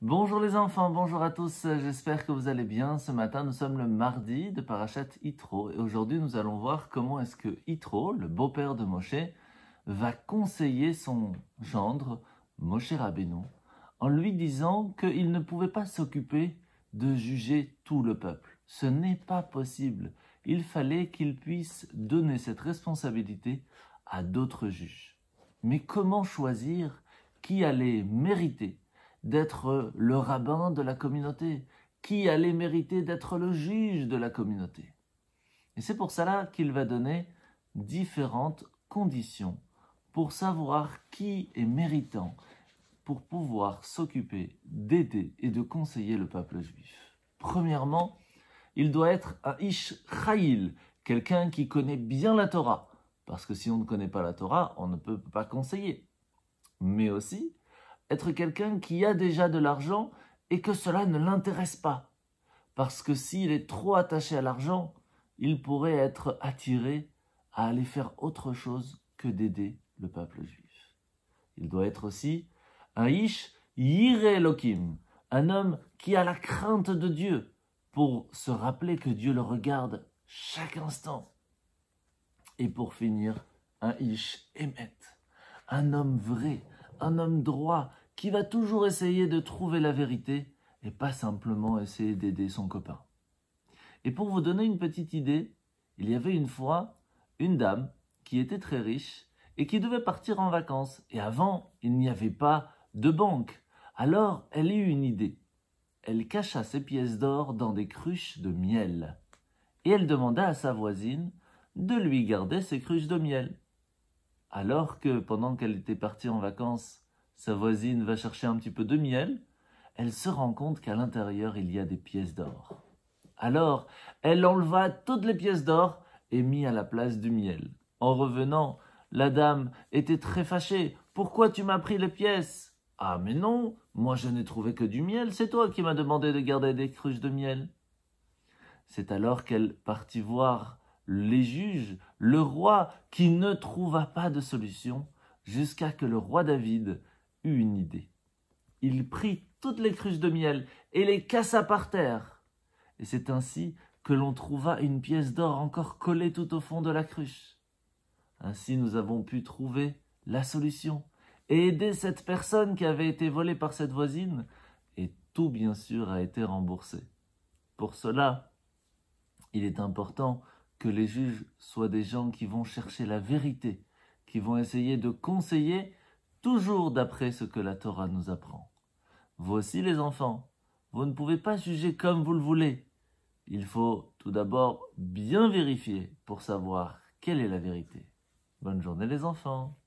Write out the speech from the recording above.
Bonjour les enfants, bonjour à tous, j'espère que vous allez bien. Ce matin, nous sommes le mardi de Parashat Yitro et aujourd'hui, nous allons voir comment est-ce que Yitro, le beau-père de Moshe, va conseiller son gendre, Moshe Rabbeinu, en lui disant qu'il ne pouvait pas s'occuper de juger tout le peuple. Ce n'est pas possible. Il fallait qu'il puisse donner cette responsabilité à d'autres juges. Mais comment choisir qui allait mériter d'être le rabbin de la communauté, qui allait mériter d'être le juge de la communauté? Et c'est pour cela qu'il va donner différentes conditions pour savoir qui est méritant pour pouvoir s'occuper d'aider et de conseiller le peuple juif. Premièrement, il doit être un Ish Chayil, quelqu'un qui connaît bien la Torah, parce que si on ne connaît pas la Torah, on ne peut pas conseiller. Mais aussi, être quelqu'un qui a déjà de l'argent et que cela ne l'intéresse pas. Parce que s'il est trop attaché à l'argent, il pourrait être attiré à aller faire autre chose que d'aider le peuple juif. Il doit être aussi un Ish Yireh Elokim, un homme qui a la crainte de Dieu pour se rappeler que Dieu le regarde chaque instant. Et pour finir, un Ish Emet, un homme vrai, un homme droit, qui va toujours essayer de trouver la vérité et pas simplement essayer d'aider son copain. Et pour vous donner une petite idée, il y avait une fois une dame qui était très riche et qui devait partir en vacances. Et avant, il n'y avait pas de banque. Alors, elle eut une idée. Elle cacha ses pièces d'or dans des cruches de miel. Et elle demanda à sa voisine de lui garder ses cruches de miel. Alors que, pendant qu'elle était partie en vacances, sa voisine va chercher un petit peu de miel, elle se rend compte qu'à l'intérieur, il y a des pièces d'or. Alors, elle enleva toutes les pièces d'or et mit à la place du miel. En revenant, la dame était très fâchée. « Pourquoi tu m'as pris les pièces ?»« Ah, mais non, moi je n'ai trouvé que du miel, c'est toi qui m'as demandé de garder des cruches de miel. » C'est alors qu'elle partit voir les juges, le roi, qui ne trouva pas de solution, jusqu'à que le roi David eut une idée. Il prit toutes les cruches de miel et les cassa par terre. Et c'est ainsi que l'on trouva une pièce d'or encore collée tout au fond de la cruche. Ainsi nous avons pu trouver la solution et aider cette personne qui avait été volée par cette voisine, et tout bien sûr a été remboursé. Pour cela, il est important que les juges soient des gens qui vont chercher la vérité, qui vont essayer de conseiller toujours d'après ce que la Torah nous apprend. Vous aussi les enfants, vous ne pouvez pas juger comme vous le voulez. Il faut tout d'abord bien vérifier pour savoir quelle est la vérité. Bonne journée les enfants.